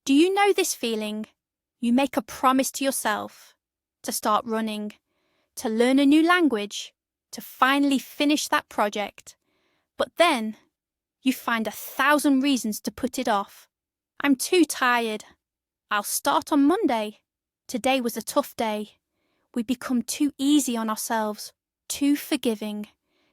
Do you know this feeling? You make a promise to yourself to start running, to learn a new language, to finally finish that project. But then you find 1,000 reasons to put it off. I'm too tired. I'll start on Monday. Today was a tough day. We become too easy on ourselves, too forgiving.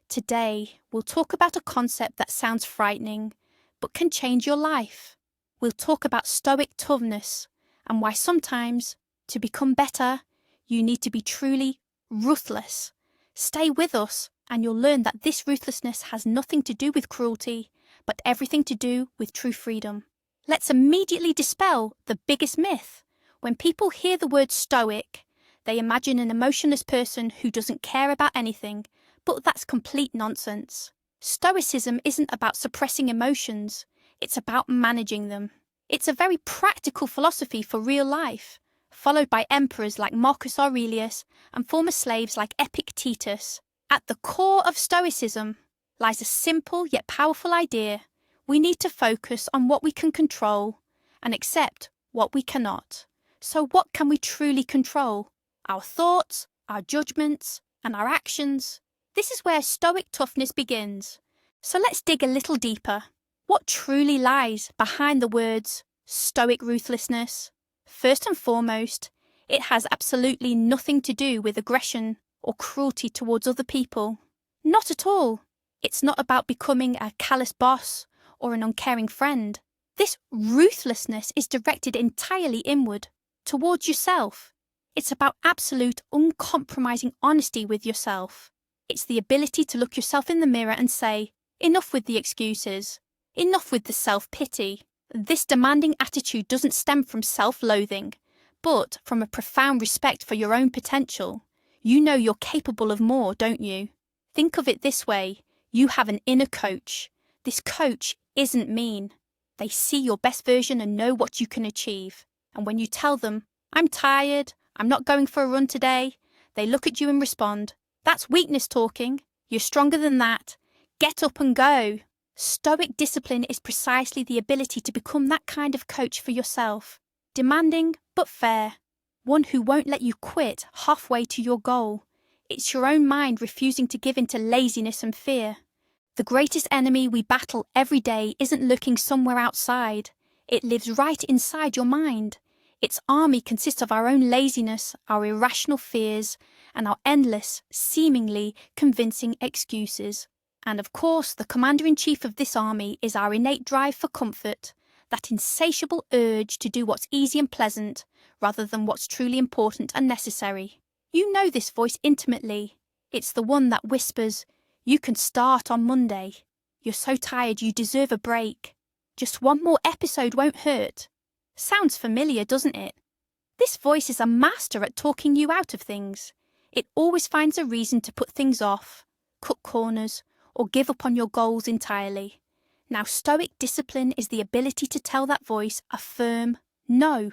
Today, we'll talk about a concept that sounds frightening, but can change your life. We'll talk about Stoic toughness and why sometimes, to become better, you need to be truly ruthless. Stay with us and you'll learn that this ruthlessness has nothing to do with cruelty, but everything to do with true freedom. Let's immediately dispel the biggest myth. When people hear the word Stoic, they imagine an emotionless person who doesn't care about anything, but that's complete nonsense. Stoicism isn't about suppressing emotions, it's about managing them. It's a very practical philosophy for real life, followed by emperors like Marcus Aurelius and former slaves like Epictetus. At the core of Stoicism lies a simple yet powerful idea. We need to focus on what we can control and accept what we cannot. So what can we truly control? Our thoughts, our judgments, and our actions. This is where Stoic toughness begins. So let's dig a little deeper. What truly lies behind the words Stoic ruthlessness? First and foremost, it has absolutely nothing to do with aggression or cruelty towards other people. Not at all. It's not about becoming a callous boss or an uncaring friend. This ruthlessness is directed entirely inward, towards yourself. It's about absolute, uncompromising honesty with yourself. It's the ability to look yourself in the mirror and say, enough with the excuses, enough with the self-pity. This demanding attitude doesn't stem from self-loathing, but from a profound respect for your own potential. You know you're capable of more, don't you? Think of it this way. You have an inner coach. This coach isn't mean. They see your best version and know what you can achieve. And when you tell them, I'm tired, I'm not going for a run today, they look at you and respond, that's weakness talking. You're stronger than that. Get up and go. Stoic discipline is precisely the ability to become that kind of coach for yourself. Demanding but fair. One who won't let you quit halfway to your goal. It's your own mind refusing to give in to laziness and fear. The greatest enemy we battle every day isn't lurking somewhere outside. It lives right inside your mind. Its army consists of our own laziness, our irrational fears, and our endless, seemingly convincing excuses. And of course, the commander-in-chief of this army is our innate drive for comfort, that insatiable urge to do what's easy and pleasant, rather than what's truly important and necessary. You know this voice intimately. It's the one that whispers, you can start on Monday. You're so tired you deserve a break. Just one more episode won't hurt. Sounds familiar, doesn't it? This voice is a master at talking you out of things. It always finds a reason to put things off, cut corners, or give up on your goals entirely. Now, Stoic discipline is the ability to tell that voice a firm no.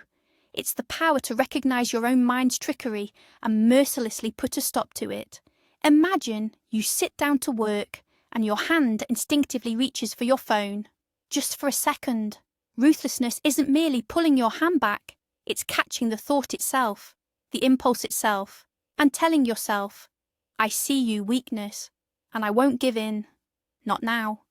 It's the power to recognise your own mind's trickery and mercilessly put a stop to it. Imagine you sit down to work and your hand instinctively reaches for your phone. Just for a second. Ruthlessness isn't merely pulling your hand back, it's catching the thought itself, the impulse itself, and telling yourself, I see you, weakness, and I won't give in. Not now.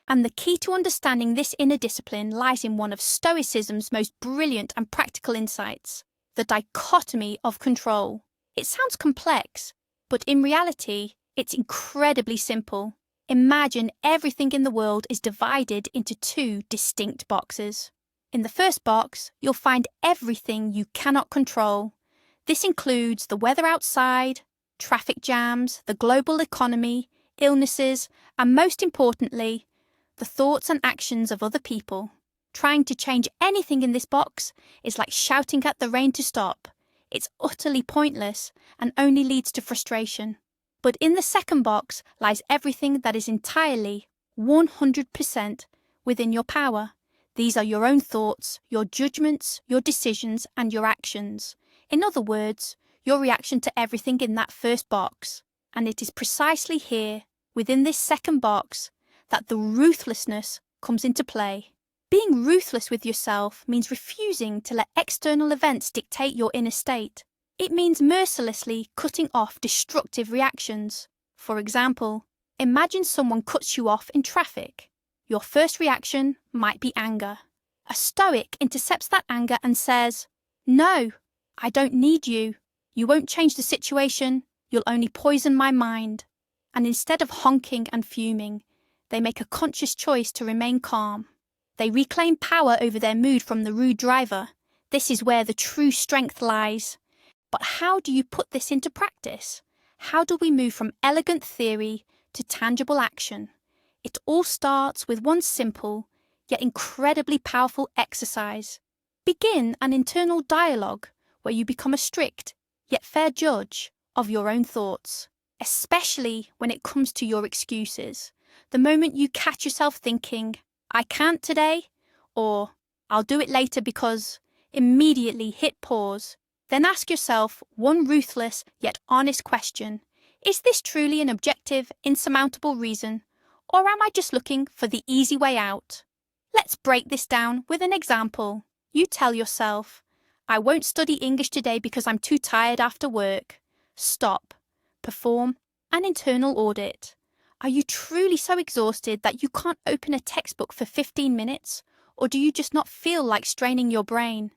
And the key to understanding this inner discipline lies in one of Stoicism's most brilliant and practical insights, the dichotomy of control. It sounds complex, but in reality, it's incredibly simple. Imagine everything in the world is divided into two distinct boxes. In the first box, you'll find everything you cannot control. This includes the weather outside, traffic jams, the global economy, illnesses, and most importantly, the thoughts and actions of other people. Trying to change anything in this box is like shouting at the rain to stop. It's utterly pointless and only leads to frustration. But in the second box lies everything that is entirely, 100% within your power. These are your own thoughts, your judgments, your decisions, and your actions. In other words, your reaction to everything in that first box. And it is precisely here, within this second box, that the ruthlessness comes into play. Being ruthless with yourself means refusing to let external events dictate your inner state. It means mercilessly cutting off destructive reactions. For example, imagine someone cuts you off in traffic. Your first reaction might be anger. A Stoic intercepts that anger and says, "No, I don't need you. You won't change the situation. You'll only poison my mind." And instead of honking and fuming, they make a conscious choice to remain calm. They reclaim power over their mood from the rude driver. This is where the true strength lies. But how do you put this into practice? How do we move from elegant theory to tangible action? It all starts with one simple, yet incredibly powerful exercise. Begin an internal dialogue where you become a strict, yet fair judge of your own thoughts, especially when it comes to your excuses. The moment you catch yourself thinking, "I can't today," or "I'll do it later because," immediately hit pause. Then ask yourself one ruthless yet honest question. Is this truly an objective, insurmountable reason, or am I just looking for the easy way out? Let's break this down with an example. You tell yourself, "I won't study English today because I'm too tired after work." Stop. Perform an internal audit. Are you truly so exhausted that you can't open a textbook for 15 minutes? Or do you just not feel like straining your brain?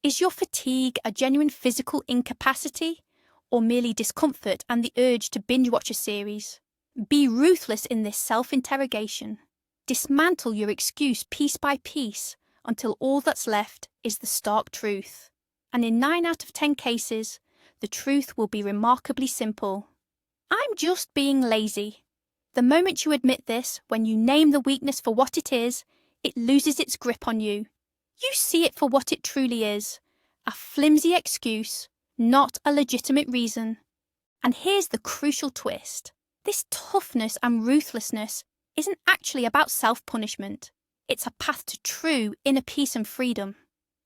Is your fatigue a genuine physical incapacity, or merely discomfort and the urge to binge watch a series? Be ruthless in this self-interrogation. Dismantle your excuse piece by piece until all that's left is the stark truth. And in 9 out of 10 cases, the truth will be remarkably simple. I'm just being lazy. The moment you admit this, when you name the weakness for what it is, it loses its grip on you. You see it for what it truly is, a flimsy excuse, not a legitimate reason. And here's the crucial twist. This toughness and ruthlessness isn't actually about self-punishment. It's a path to true inner peace and freedom.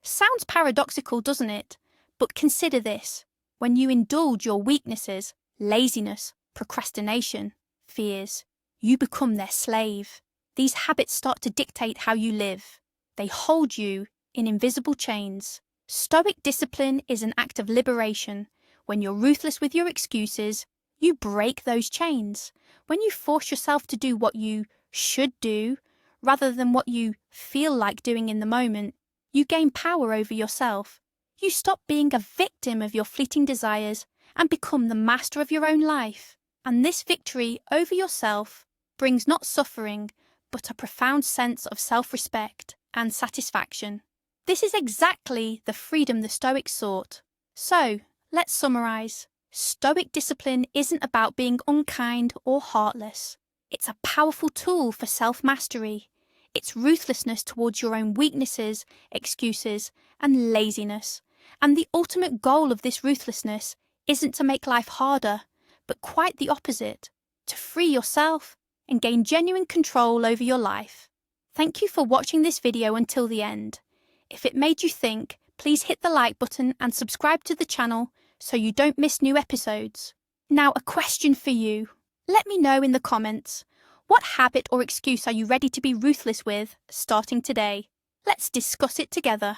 Sounds paradoxical, doesn't it? But consider this. When you indulge your weaknesses, laziness, procrastination, fears, you become their slave. These habits start to dictate how you live. They hold you in invisible chains. Stoic discipline is an act of liberation. When you're ruthless with your excuses, you break those chains. When you force yourself to do what you should do, rather than what you feel like doing in the moment, you gain power over yourself. You stop being a victim of your fleeting desires and become the master of your own life. And this victory over yourself brings not suffering, but a profound sense of self-respect and satisfaction. This is exactly the freedom the Stoics sought. So, let's summarize. Stoic discipline isn't about being unkind or heartless. It's a powerful tool for self-mastery. It's ruthlessness towards your own weaknesses, excuses, and laziness. And the ultimate goal of this ruthlessness isn't to make life harder, but quite the opposite, to free yourself and gain genuine control over your life. Thank you for watching this video until the end. If it made you think, please hit the like button and subscribe to the channel so you don't miss new episodes. Now, a question for you. Let me know in the comments. What habit or excuse are you ready to be ruthless with starting today? Let's discuss it together.